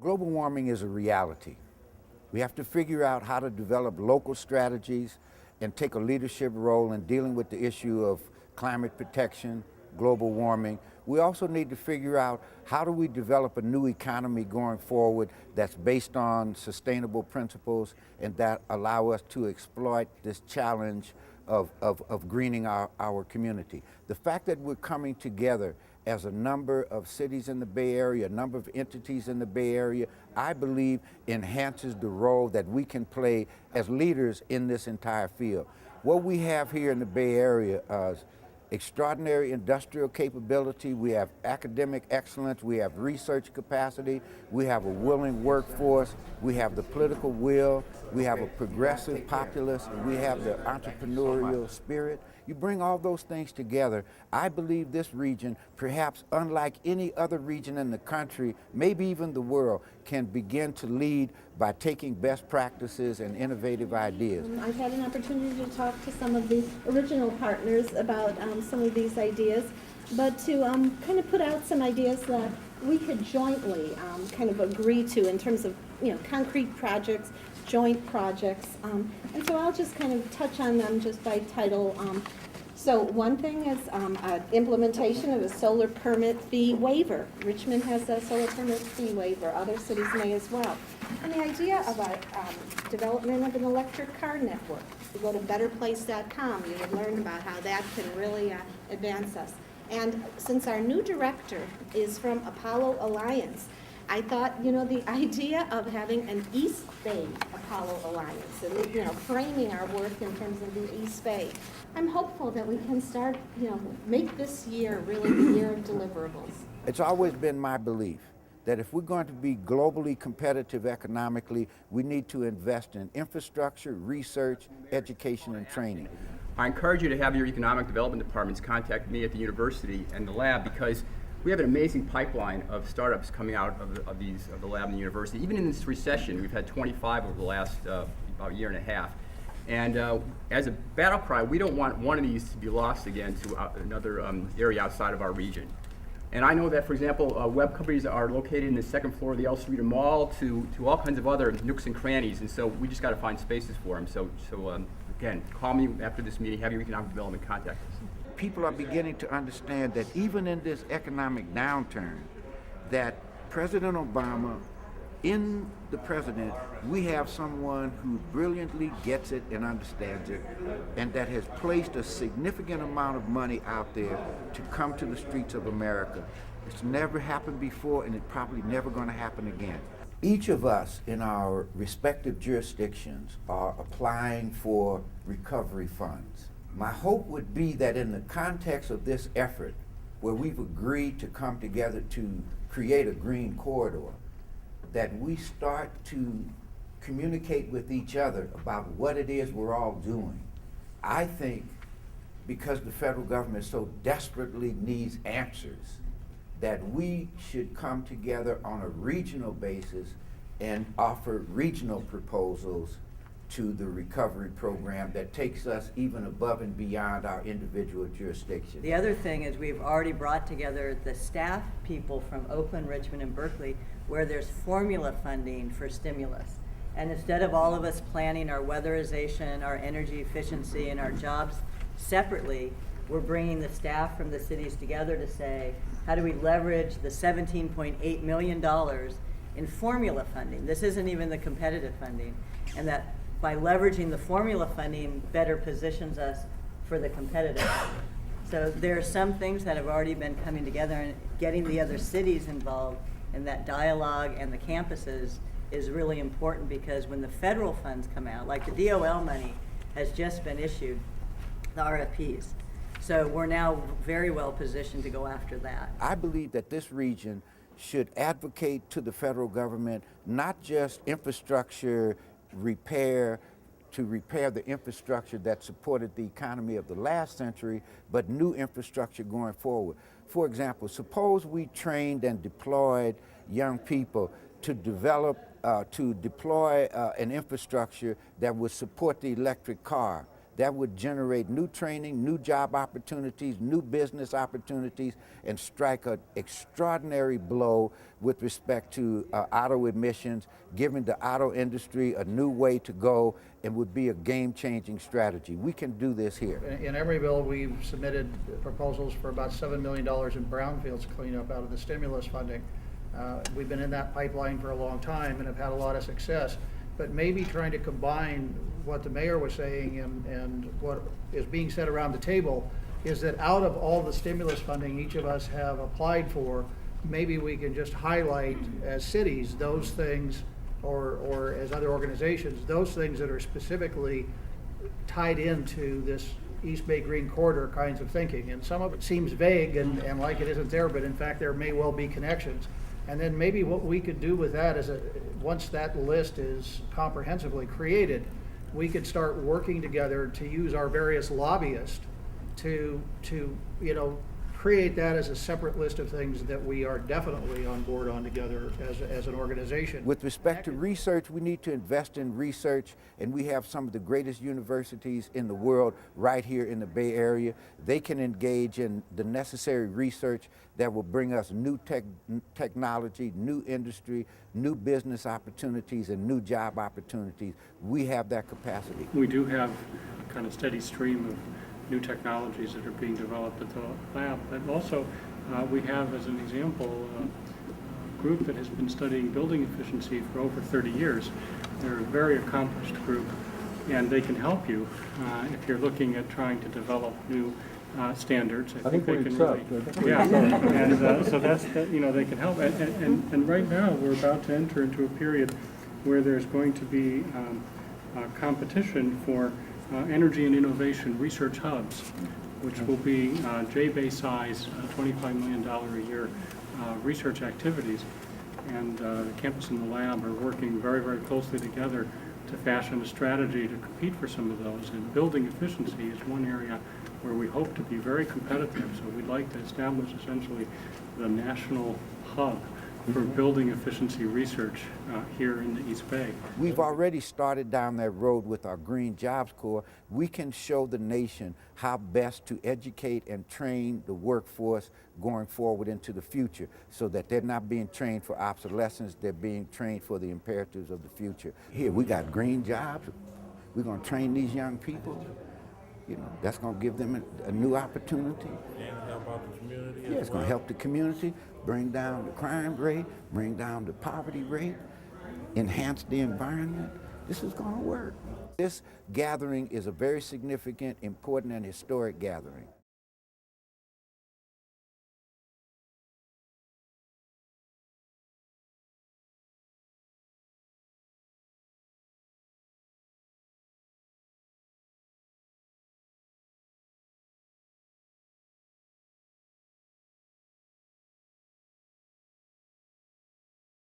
Global warming is a reality. We have to figure out how to develop local strategies and take a leadership role in dealing with the issue of climate protection, global warming. We also need to figure out how do we develop a new economy going forward that's based on sustainable principles and that allow us to exploit this challenge of greening our community. The fact that we're coming together as a number of cities in the Bay Area, a number of entities in the Bay Area, I believe enhances the role that we can play as leaders in this entire field. What we have here in the Bay Area is extraordinary industrial capability, we have academic excellence, we have research capacity, we have a willing workforce, we have the political will, we have a progressive populace, and we have the entrepreneurial spirit. You bring all those things together, I believe this region, perhaps unlike any other region in the country, maybe even the world, can begin to lead by taking best practices and innovative ideas. I've had an opportunity to talk to some of the original partners about some of these ideas, but to kind of put out some ideas that we could jointly kind of agree to in terms of, concrete projects, joint projects. And so I'll just kind of touch on them just by title. So one thing is implementation of a solar permit fee waiver. Richmond has a solar permit fee waiver. Other cities may as well. And the idea of a development of an electric car network. You go to betterplace.com, you would learn about how that can really advance us. And since our new director is from Apollo Alliance, I thought, the idea of having an East Bay Apollo Alliance and, framing our work in terms of the East Bay, I'm hopeful that we can start, make this year really the year of deliverables. It's always been my belief that if we're going to be globally competitive economically, we need to invest in infrastructure, research, education, and training. I encourage you to have your economic development departments contact me at the university and the lab, because we have an amazing pipeline of startups coming out of the lab and the university. Even in this recession, we've had 25 over the last about year and a half. And as a battle cry, we don't want one of these to be lost again to another area outside of our region. And I know that, for example, web companies are located in the second floor of the El Cerrito Mall to all kinds of other nooks and crannies, and so we just got to find spaces for them. So again, call me after this meeting, have your economic development contact us. People are beginning to understand that even in this economic downturn, that President Obama, in the president, we have someone who brilliantly gets it and understands it, and that has placed a significant amount of money out there to come to the streets of America. It's never happened before, and it's probably never going to happen again. Each of us in our respective jurisdictions are applying for recovery funds. My hope would be that in the context of this effort, where we've agreed to come together to create a green corridor, that we start to communicate with each other about what it is we're all doing. I think because the federal government so desperately needs answers, that we should come together on a regional basis and offer regional proposals to the recovery program that takes us even above and beyond our individual jurisdictions. The other thing is we've already brought together the staff people from Oakland, Richmond, and Berkeley, where there's formula funding for stimulus. And instead of all of us planning our weatherization, our energy efficiency, and our jobs separately, we're bringing the staff from the cities together to say, how do we leverage the $17.8 million in formula funding? This isn't even the competitive funding. And that by leveraging the formula funding better positions us for the competitive funding. So there are some things that have already been coming together, and getting the other cities involved in that dialogue and the campuses is really important, because when the federal funds come out, like the DOL money has just been issued, the RFPs. So we're now very well positioned to go after that. I believe that this region should advocate to the federal government not just infrastructure repair, to repair the infrastructure that supported the economy of the last century, but new infrastructure going forward. For example, suppose we trained and deployed young people to deploy an infrastructure that would support the electric car, that would generate new training, new job opportunities, new business opportunities, and strike an extraordinary blow with respect to auto emissions, giving the auto industry a new way to go, and would be a game-changing strategy. We can do this here. In Emeryville, we've submitted proposals for about $7 million in brownfields cleanup out of the stimulus funding. We've been in that pipeline for a long time and have had a lot of success. But maybe trying to combine what the mayor was saying and what is being said around the table is that out of all the stimulus funding each of us have applied for, maybe we can just highlight as cities those things, or as other organizations, those things that are specifically tied into this East Bay Green Corridor kinds of thinking. And some of it seems vague and like it isn't there, but in fact there may well be connections. And then maybe what we could do with that is, once that list is comprehensively created, we could start working together to use our various lobbyists to create that as a separate list of things that we are definitely on board on together as an organization. With respect to research, we need to invest in research, and we have some of the greatest universities in the world right here in the Bay Area. They can engage in the necessary research that will bring us new technology, new industry, new business opportunities, and new job opportunities. We have that capacity. We do have a kind of steady stream of new technologies that are being developed at the lab. But also, we have, as an example, a group that has been studying building efficiency for over 30 years. They're a very accomplished group, and they can help you if you're looking at trying to develop new standards. I think they can really, yeah. And so that's they can help. And right now, we're about to enter into a period where there's going to be competition for energy and innovation research hubs, which will be J-Bay size, $25 million a year research activities. And the campus and the lab are working very, very closely together to fashion a strategy to compete for some of those. And building efficiency is one area where we hope to be very competitive. So we'd like to establish essentially the national hub for building efficiency research here in the East Bay. We've already started down that road with our Green Jobs Corps. We can show the nation how best to educate and train the workforce going forward into the future, so that they're not being trained for obsolescence, they're being trained for the imperatives of the future. Here, we got green jobs. We're going to train these young people. That's going to give them a new opportunity. And help out the community. Yeah, it's going to help the community, bring down the crime rate, bring down the poverty rate, enhance the environment. This is going to work. This gathering is a very significant, important, and historic gathering.